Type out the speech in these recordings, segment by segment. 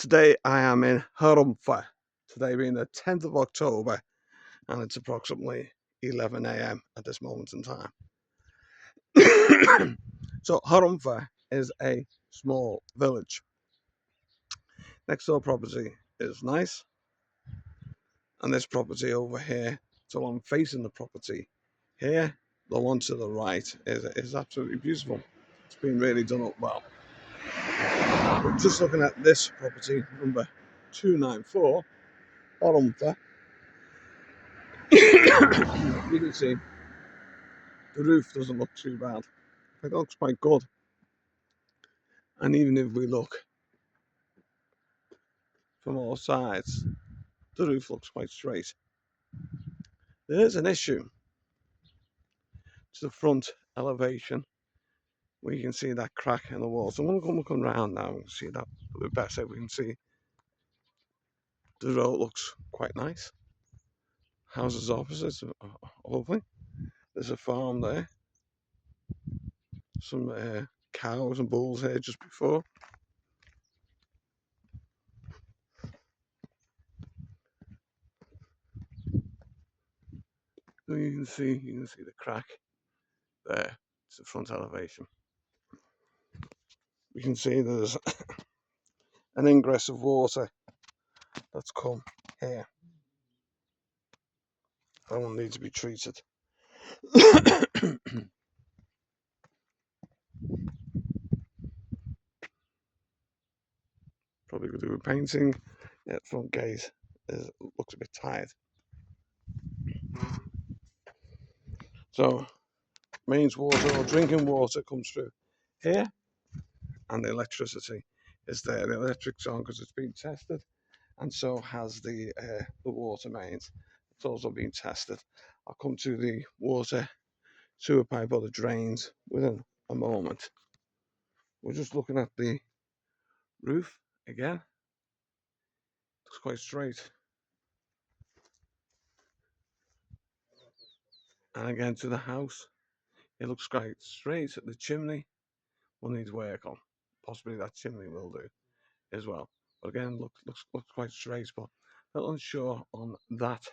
Today I am in Haromfa, today being the 10th of October, and it's approximately 11 a.m. at this moment in time. So Haromfa is a small village. Next door property is nice, and this property over here, so I'm facing the property here, the one to the right is absolutely beautiful. It's been really done up well. But just looking at this property, number 294, Haromfa, you can see the roof doesn't look too bad. It looks quite good. And even if we look from all sides, the roof looks quite straight. There is an issue to the front elevation where you can see that crack in the wall. So I'm going to come looking around now and see that a bit better. We can see the road looks quite nice. Houses opposite are lovely. There's a farm there. Some cows and bulls here just before. So you can see the crack there. It's the front elevation. We can see there's an ingress of water that's come here. That one needs to be treated. Probably could do with painting. Yeah, front gate looks a bit tired. So mains water or drinking water comes through here, and the electricity is there. The electric's on because it's been tested, and so has the water mains. It's also been tested. I'll come to the water sewer pipe or the drains within a moment. We're just looking at the roof again. Looks quite straight. And again to the house. It looks quite straight. The chimney will need work on. Possibly that chimney will do as well. But again, looks quite straight, but not unsure on that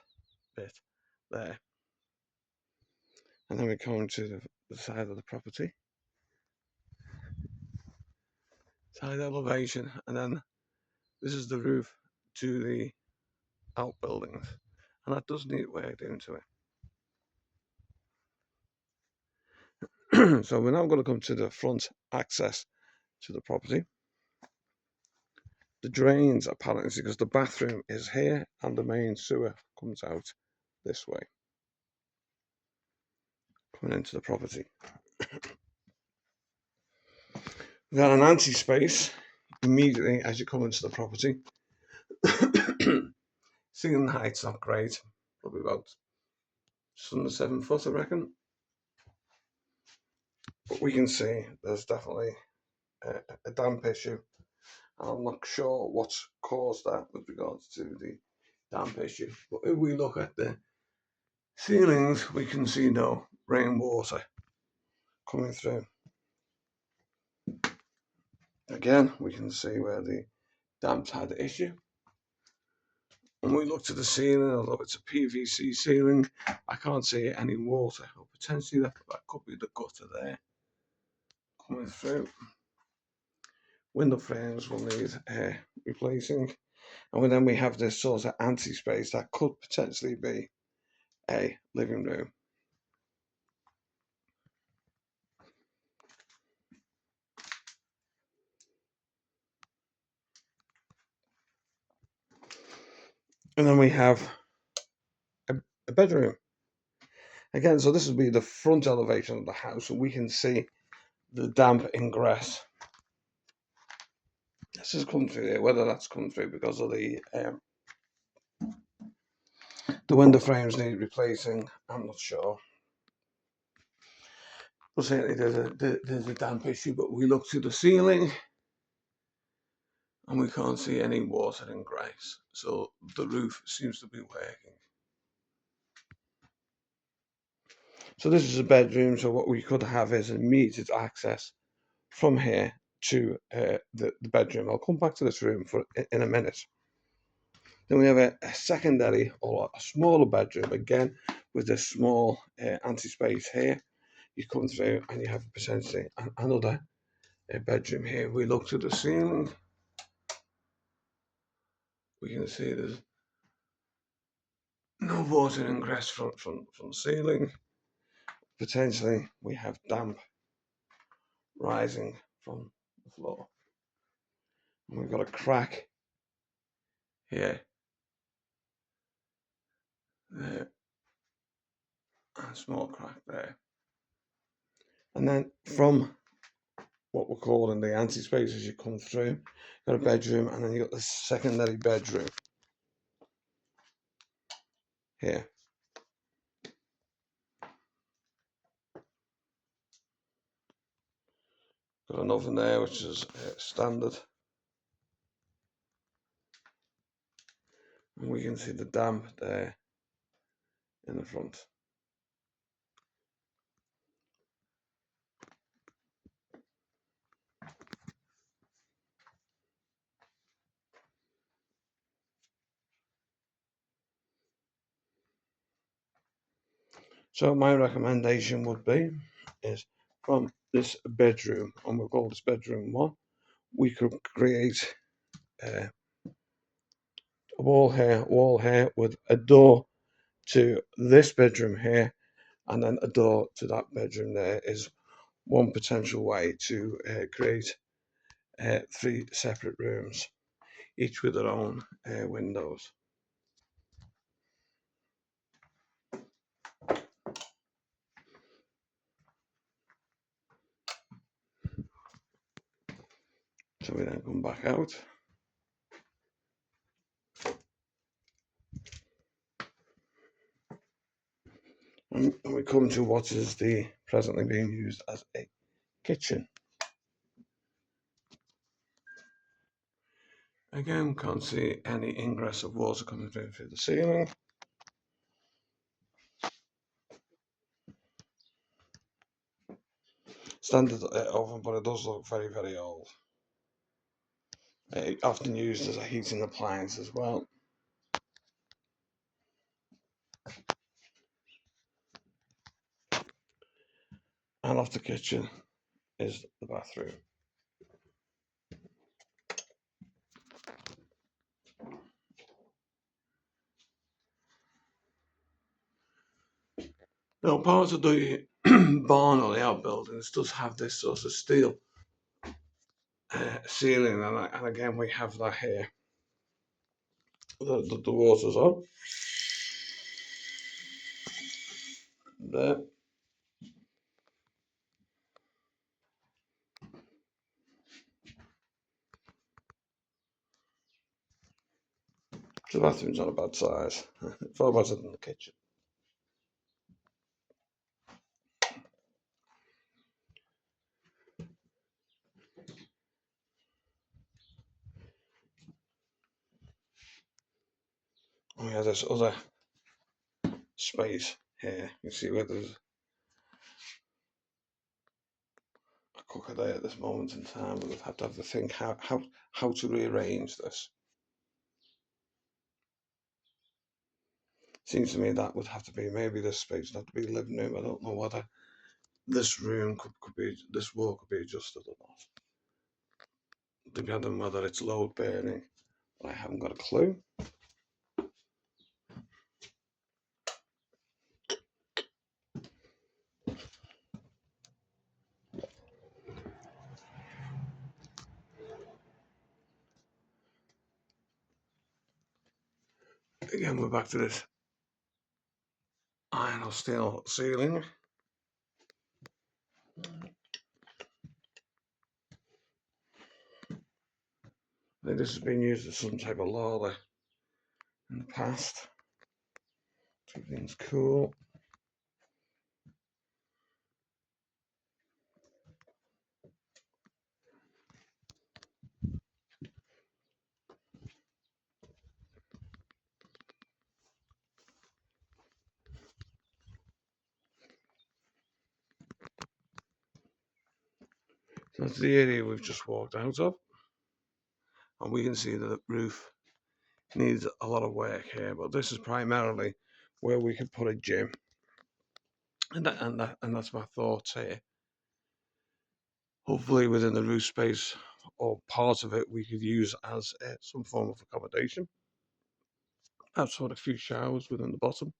bit there. And then we come to the side of the property. Side elevation, and then this is the roof to the outbuildings. And that does need work doing to it. So we're now going to come to the front access to the property. The drains apparently, because the bathroom is here and the main sewer comes out this way, coming into the property. We've got an anti-space immediately as you come into the property. Ceiling height's not great, probably about just under 7 foot, I reckon. But we can see there's definitely a damp issue. I'm not sure what's caused that with regards to the damp issue. But if we look at the ceilings, we can see no rainwater coming through. Again, we can see where the damp's had the issue. When we look to the ceiling, although it's a PVC ceiling, I can't see any water. Or potentially that could be the gutter there coming through. Window frames will need replacing. And then we have this sort of anti-space that could potentially be a living room. And then we have a bedroom. Again, so this would be the front elevation of the house, and we can see the damp ingress. This has come through here, whether that's come through because of the window frames need replacing, I'm not sure. But certainly there's a damp issue, but we look to the ceiling and we can't see any water ingress, so the roof seems to be working. So this is a bedroom, so what we could have is immediate access from here to the bedroom. I'll come back to this room in a minute. Then we have a secondary or a smaller bedroom, again with this small anti-space here. You come through and you have potentially another bedroom here. We look to the ceiling. We can see there's no water ingress from the ceiling. Potentially we have damp rising from the floor. And we've got a crack here, there, and a small crack there. And then from what we're calling the anti-space as you come through, got a bedroom, and then you got the secondary bedroom here. Got an oven there which is standard, and we can see the damp there in the front. So my recommendation would be is from this bedroom, and we'll call this bedroom 1, we could create a wall here with a door to this bedroom here, and then a door to that bedroom there is one potential way to create 3 separate rooms, each with their own windows. So we then come back out. And we come to what is presently being used as a kitchen. Again, can't see any ingress of water coming through the ceiling. Standard oven, but it does look very, very old. Often used as a heating appliance as well. And off the kitchen is the bathroom. Now, part of the barn or the outbuildings does have this sort of steel ceiling, and again we have that here. The water's up there. The bathroom's not a bad size, far better than the kitchen. We have this other space here. You see where there's a cooker there at this moment in time. We've had to have to think how to rearrange this. Seems to me that would have to be, maybe this space would have to be living room. I don't know whether this room could be, this wall could be adjusted or not, depending on whether it's load bearing. I haven't got a clue. Again, we're back to this iron or steel ceiling. I think this has been used as some type of larder in the past. Keep things cool. That's the area we've just walked out of, and we can see that the roof needs a lot of work here, but this is primarily where we could put a gym, and that's my thoughts here. Hopefully within the roof space or part of it we could use as some form of accommodation. Have sort of a few showers within the bottom.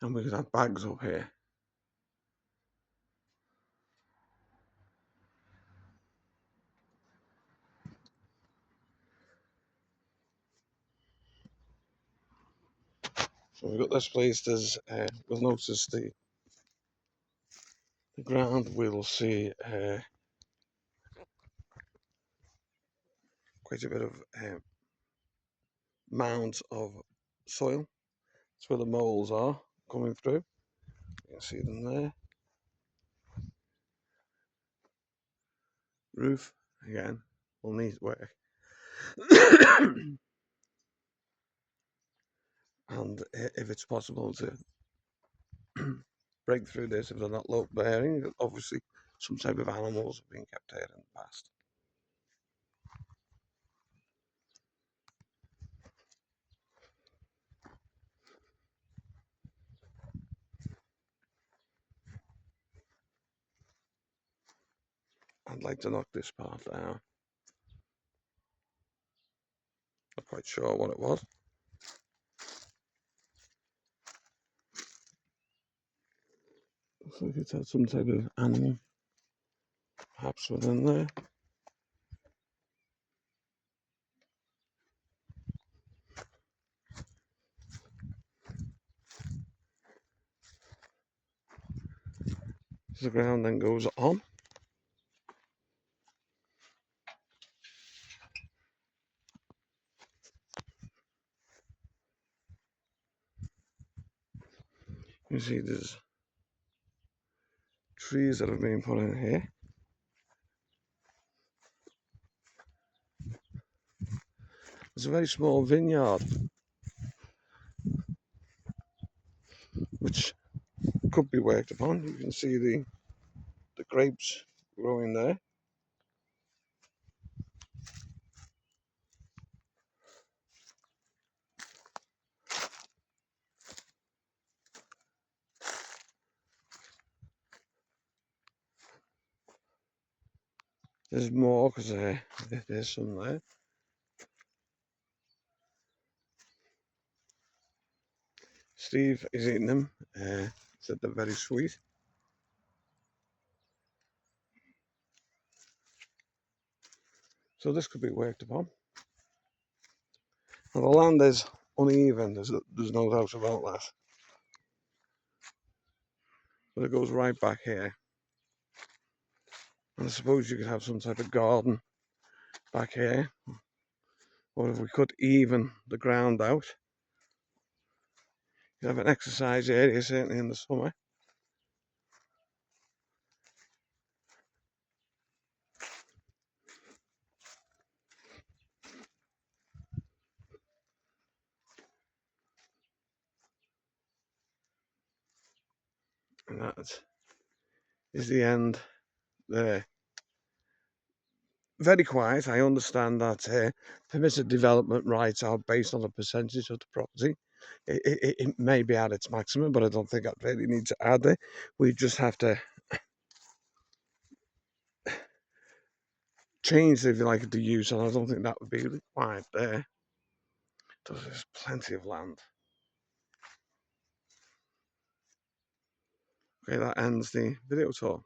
And we could have bags up here. So we've got this place. There's we'll notice the ground. We'll see quite a bit of mounds of soil. That's where the moles are coming through. You can see them there. Roof again will need work. And if it's possible to break through this, if they're not load bearing, obviously some type of animals have been kept here in the past. I'd like to knock this part down. Not quite sure what it was. Looks like it's had some type of animal, perhaps within there. The ground then goes on. You see there's trees that have been put in here. There's a very small vineyard, which could be worked upon. You can see the grapes growing there. There's more because there's some there. Steve is eating them. Said they're very sweet. So this could be worked upon. Now the land is uneven. There's no doubt about that. But it goes right back here. And I suppose you could have some type of garden back here. Or if we could even the ground out, you have an exercise area, certainly in the summer. And that is the end there. Very quiet. I understand that permitted development rights are based on a percentage of the property. It may be at its maximum, but I don't think I really need to add it. We just have to change, if you like, the use, and I don't think that would be required there. So there's plenty of land. Okay, that ends the video tour.